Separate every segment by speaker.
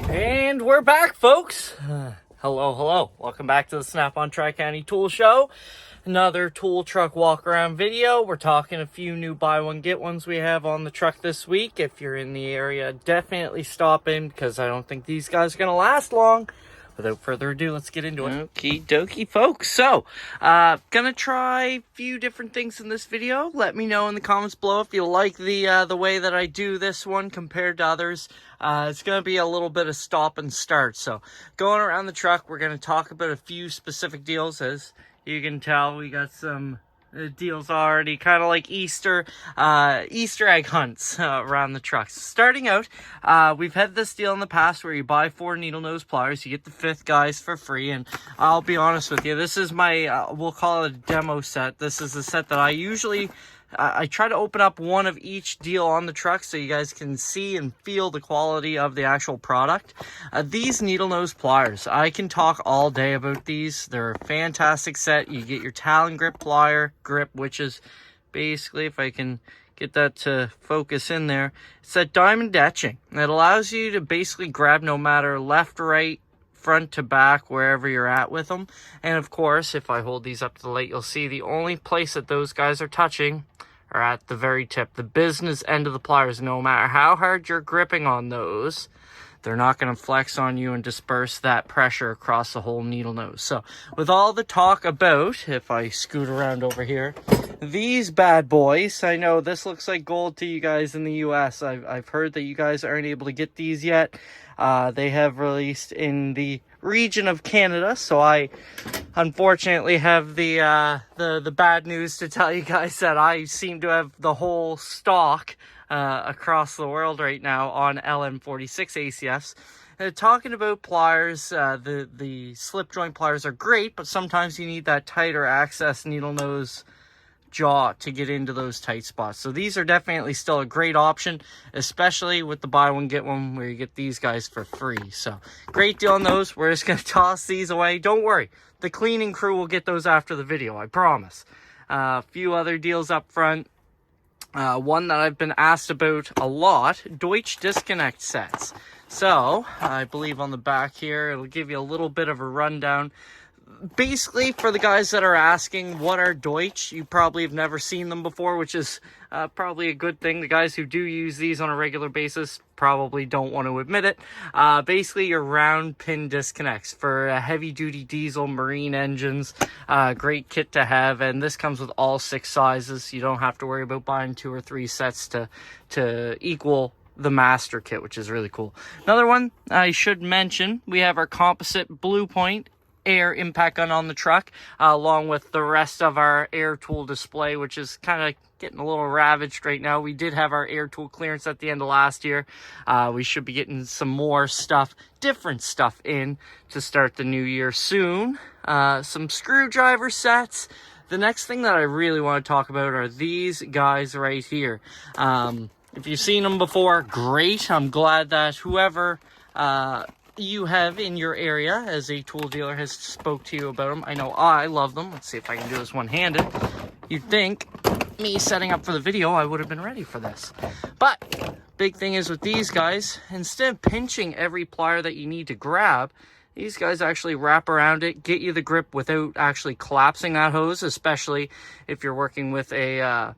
Speaker 1: And we're back, folks. Hello. Welcome back to the Snap-on Tri-County Tool Show. Another tool truck walk-around video. We're talking a few new buy one, get ones we have on the truck this week. If you're in the area, definitely stop in because I don't think these guys are going to last long. Without further ado, let's get into it. Okie dokie, folks. So, gonna try a few different things in this video. Let me know in the comments below if you like the way that I do this one compared to others. It's gonna be a little bit of stop and start. So, going around the truck, we're gonna talk about a few specific deals. As you can tell, we got some deals already, kind of like Easter egg hunts around the trucks. Starting out, we've had this deal in the past where you buy 4 needle nose pliers, you get the 5th guys for free. And I'll be honest with you, this is my we'll call it a demo set. This is the set that I usually I try to open up one of each deal on the truck so you guys can see and feel the quality of the actual product. These needle nose pliers, I can talk all day about these. They're a fantastic set. You get your Talon grip plier grip, which is basically, if I can get that to focus in there, it's that diamond etching. It allows you to basically grab no matter left, right, front to back, wherever you're at with them. And of course, if I hold these up to the light, you'll see the only place that those guys are touching are at the very tip, the business end of the pliers. No matter how hard you're gripping on those, they're not going to flex on you and disperse that pressure across the whole needle nose. So with all the talk about, if I scoot around over here, these bad boys, I know this looks like gold to you guys in the US. I've heard that you guys aren't able to get these yet. They have released in the region of Canada, so I unfortunately have the bad news to tell you guys that I seem to have the whole stock across the world right now on LM46 ACFs. Talking about pliers, the slip joint pliers are great, but sometimes you need that tighter access needle nose jaw to get into those tight spots. So these are definitely still a great option, especially with the buy one get one where you get these guys for free. So great deal on those. We're just going to toss these away. Don't worry, the cleaning crew will get those after the video, I promise. A few other deals up front. One that I've been asked about a lot, Deutsch disconnect sets. So I believe on the back here it'll give you a little bit of a rundown. Basically, for the guys that are asking what are Deutsch, you probably have never seen them before, which is probably a good thing. The guys who do use these on a regular basis probably don't want to admit it. Basically, your round pin disconnects for heavy-duty diesel marine engines. Great kit to have, and this comes with all 6 sizes. You don't have to worry about buying 2 or 3 sets to equal the master kit, which is really cool. Another one I should mention, we have our composite Blue Point air impact gun on the truck, along with the rest of our air tool display, which is kind of getting a little ravaged right now. We did have our air tool clearance at the end of last year. We should be getting some more stuff, different stuff in to start the new year soon. Some screwdriver sets. The next thing that I really want to talk about are these guys right here. If you've seen them before, great. I'm glad that whoever you have in your area as a tool dealer has spoke to you about them. I know I love them. Let's see if I can do this one-handed. You'd think me setting up for the video, I would have been ready for this. But big thing is with these guys, instead of pinching every plier that you need to grab, these guys actually wrap around it, get you the grip without actually collapsing that hose, especially if you're working with a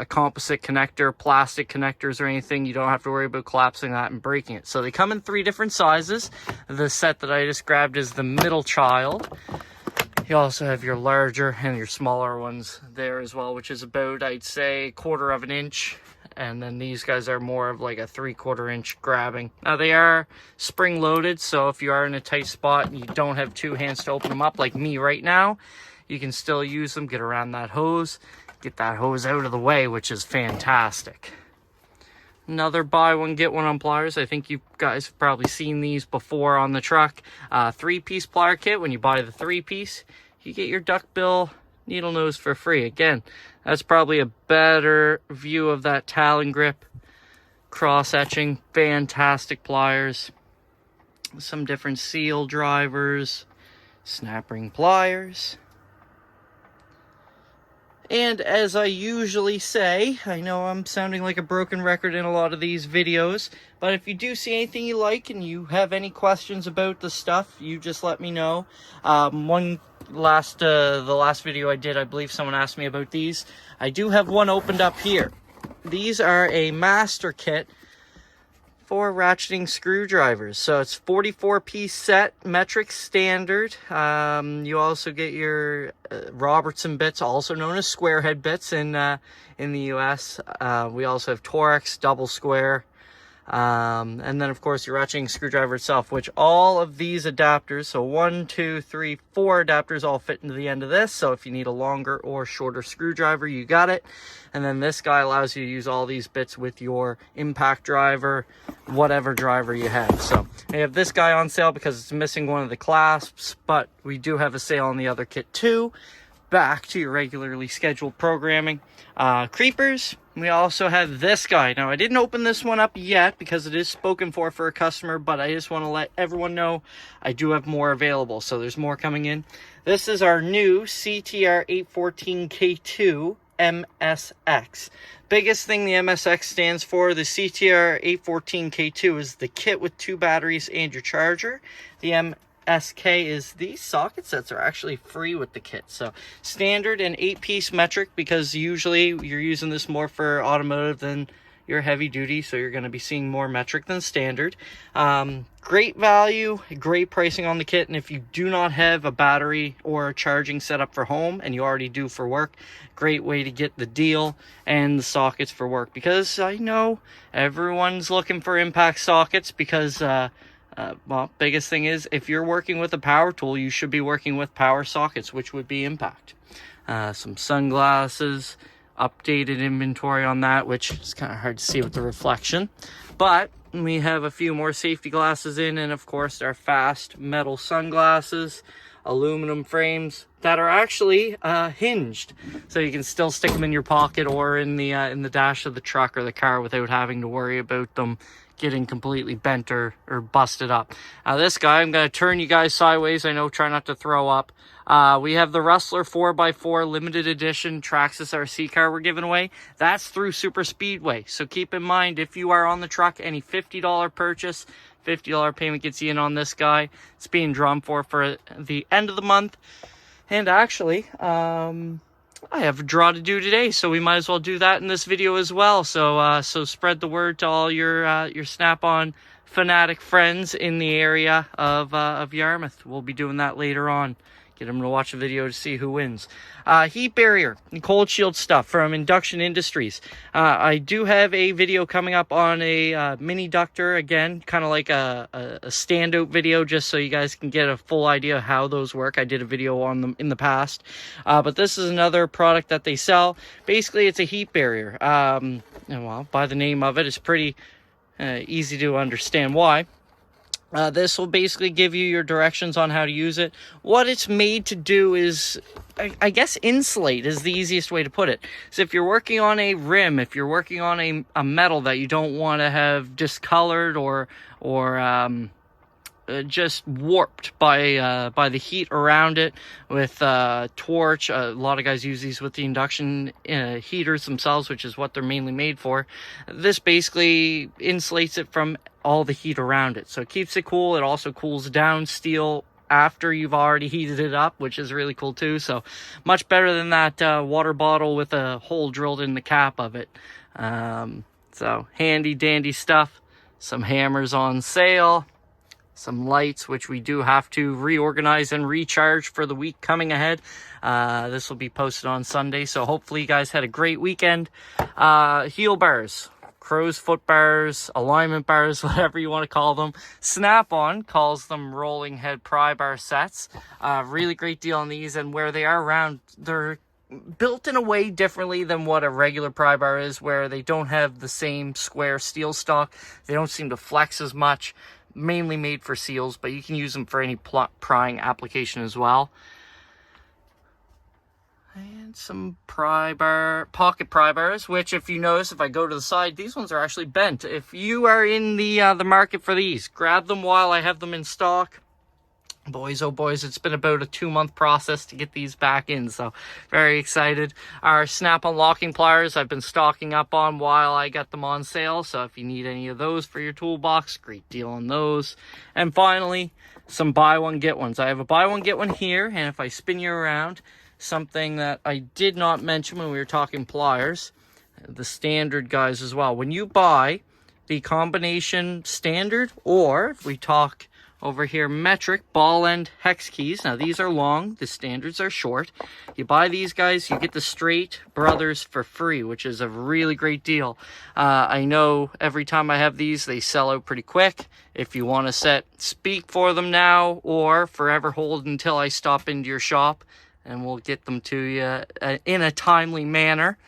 Speaker 1: composite connector, plastic connectors or anything. You don't have to worry about collapsing that and breaking it. So they come in 3 different sizes. The set that I just grabbed is the middle child. You also have your larger and your smaller ones there as well, which is about, I'd say, 1/4 of an inch. And then these guys are more of like a 3/4 inch grabbing. Now they are spring loaded, so if you are in a tight spot and you don't have 2 hands to open them up like me right now, you can still use them, get around that hose, get that hose out of the way, which is fantastic. Another buy one, get one on pliers. I think you guys have probably seen these before on the truck. 3-piece plier kit. When you buy the 3-piece, you get your duckbill needle nose for free. Again, that's probably a better view of that Talon grip. Cross etching, fantastic pliers. Some different seal drivers, snap ring pliers. And as I usually say, I know I'm sounding like a broken record in a lot of these videos, but if you do see anything you like and you have any questions about the stuff, you just let me know. The last video I did, I believe someone asked me about these. I do have one opened up here. These are a master kit for ratcheting screwdrivers. So it's 44-piece set, metric standard. You also get your Robertson bits, also known as square head bits in the US. We also have Torx, double square. And then of course your ratcheting screwdriver itself, which all of these adapters, so 1, 2, 3, 4 adapters all fit into the end of this. So if you need a longer or shorter screwdriver, you got it. And then this guy allows you to use all these bits with your impact driver, whatever driver you have. So I have this guy on sale because it's missing one of the clasps, but we do have a sale on the other kit too. Back to your regularly scheduled programming. Creepers, we also have this guy. Now I didn't open this one up yet because it is spoken for a customer, but I just want to let everyone know I do have more available, so there's more coming in. This is our new CTR 814K2 MSX. Biggest thing the MSX stands for, the CTR 814K2 is the kit with 2 batteries and your charger. The MSK is these socket sets are actually free with the kit. So standard and 8-piece metric, because usually you're using this more for automotive than your heavy duty, so you're going to be seeing more metric than standard. Great value, great pricing on the kit, and if you do not have a battery or a charging setup for home and you already do for work, great way to get the deal and the sockets for work, because I know everyone's looking for impact sockets because well, biggest thing is if you're working with a power tool, you should be working with power sockets, which would be impact. Some sunglasses, updated inventory on that, which is kind of hard to see with the reflection, but we have a few more safety glasses in, and of course our fast metal sunglasses, aluminum frames that are actually hinged, so you can still stick them in your pocket or in the dash of the truck or the car without having to worry about them getting completely bent or busted up. This guy, I'm going to turn you guys sideways. I know, try not to throw up. We have the Rustler 4x4 limited edition Traxxas RC car we're giving away. That's through Super Speedway. So keep in mind, if you are on the truck, any $50 purchase, $50 payment gets you in on this guy. It's being drawn for the end of the month. And actually, I have a draw to do today, so we might as well do that in this video as well. So so spread the word to all your Snap-on fanatic friends in the area of Yarmouth. We'll be doing that later on. Get them to watch a video to see who wins. Heat barrier and cold shield stuff from Induction Industries. I do have a video coming up on a mini ductor, again, kind of like a standout video, just so you guys can get a full idea of how those work. I did a video on them in the past, but this is another product that they sell. Basically, it's a heat barrier. And well, by the name of it, it's pretty easy to understand why. This will basically give you your directions on how to use it. What it's made to do is, I guess, insulate is the easiest way to put it. So if you're working on a rim, if you're working on a metal that you don't want to have discolored or just warped by the heat around it with torch. A lot of guys use these with the induction heaters themselves, which is what they're mainly made for. This basically insulates it from all the heat around it, so it keeps it cool. It also cools down steel after you've already heated it up, which is really cool too. So much better than that water bottle with a hole drilled in the cap of it. So handy dandy stuff. Some hammers on sale, some lights, which we do have to reorganize and recharge for the week coming ahead. This will be posted on Sunday, so hopefully you guys had a great weekend. Heel bars, crow's foot bars, alignment bars, whatever you want to call them. Snap-on calls them rolling head pry bar sets. Really great deal on these, and where they are round, they're built in a way differently than what a regular pry bar is, where they don't have the same square steel stock. They don't seem to flex as much. Mainly made for seals, but you can use them for any prying application as well. And some pocket pry bars, which, if you notice, if I go to the side, these ones are actually bent. If you are in the market for these, grab them while I have them in stock. Boys, oh boys, it's been about a 2-month process to get these back in, so very excited. Our Snap-on locking pliers I've been stocking up on while I got them on sale, so if you need any of those for your toolbox, great deal on those. And finally, some buy one get ones. I have a buy one get one here, and if I spin you around, something that I did not mention when we were talking pliers, the standard guys as well. When you buy the combination standard, or if we talk over here, metric ball end hex keys. Now these are long, the standards are short. You buy these guys, you get the straight brothers for free, which is a really great deal. I know every time I have these, they sell out pretty quick. If you want to speak for them now, or forever hold until I stop into your shop, and we'll get them to you in a timely manner.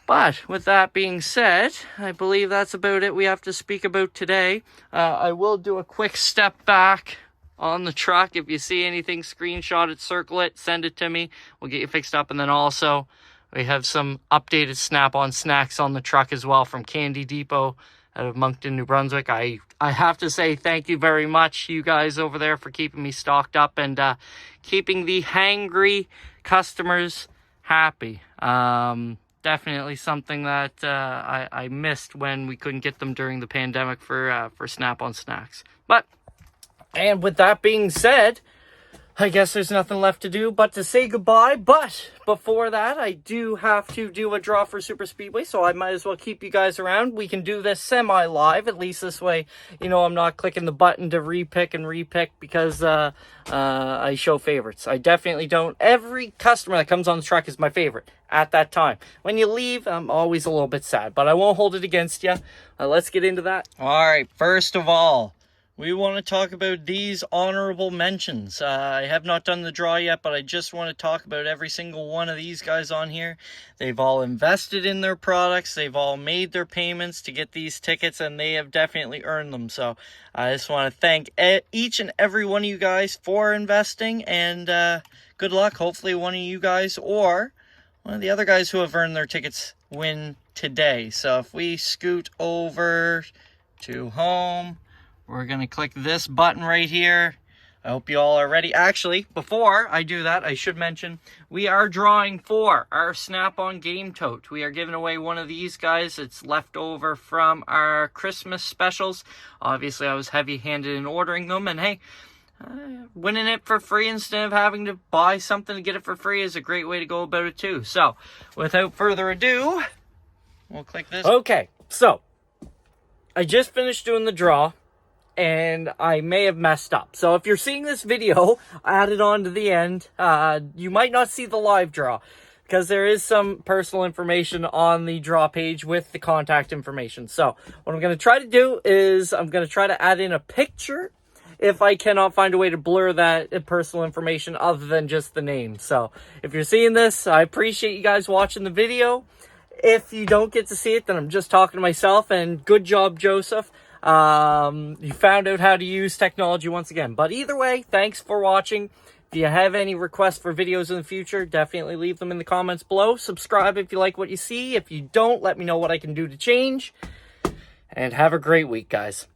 Speaker 1: But with that being said, I believe that's about it we have to speak about today. I will do a quick step back on the truck. If you see anything, screenshot it, circle it, send it to me. We'll get you fixed up. And then also, we have some updated Snap-on snacks on the truck as well from Candy Depot out of Moncton, New Brunswick. I have to say thank you very much, you guys over there, for keeping me stocked up and keeping the hangry customers happy. Definitely something that I missed when we couldn't get them during the pandemic for Snap-on snacks. And with that being said, I guess there's nothing left to do but to say goodbye. But before that, I do have to do a draw for Super Speedway, so I might as well keep you guys around. We can do this semi-live, at least this way, you know, I'm not clicking the button to repick because I show favorites. I definitely don't. Every customer that comes on the truck is my favorite at that time. When you leave, I'm always a little bit sad, but I won't hold it against you. Let's get into that. All right, first of all, we want to talk about these honorable mentions. I have not done the draw yet, but I just want to talk about every single one of these guys on here. They've all invested in their products. They've all made their payments to get these tickets, and they have definitely earned them. So I just want to thank each and every one of you guys for investing, and good luck. Hopefully one of you guys or one of the other guys who have earned their tickets win today. So if we scoot over to home, we're going to click this button right here. I hope you all are ready. Actually, before I do that, I should mention we are drawing for our Snap-on Game Tote. We are giving away one of these guys. It's left over from our Christmas specials. Obviously, I was heavy-handed in ordering them. And hey, winning it for free instead of having to buy something to get it for free is a great way to go about it too. So, without further ado, we'll click this. Okay, so I just finished doing the draw, and I may have messed up. So if you're seeing this video added on to the end, you might not see the live draw because there is some personal information on the draw page with the contact information. So what I'm going to try to do is I'm going to try to add in a picture if I cannot find a way to blur that personal information other than just the name. So if you're seeing this, I appreciate you guys watching the video. If you don't get to see it, then I'm just talking to myself, and good job, Joseph. You found out how to use technology once again. But either way, thanks for watching. If you have any requests for videos in the future, definitely leave them in the comments below. Subscribe if you like what you see. If you don't, let me know what I can do to change. And have a great week, guys.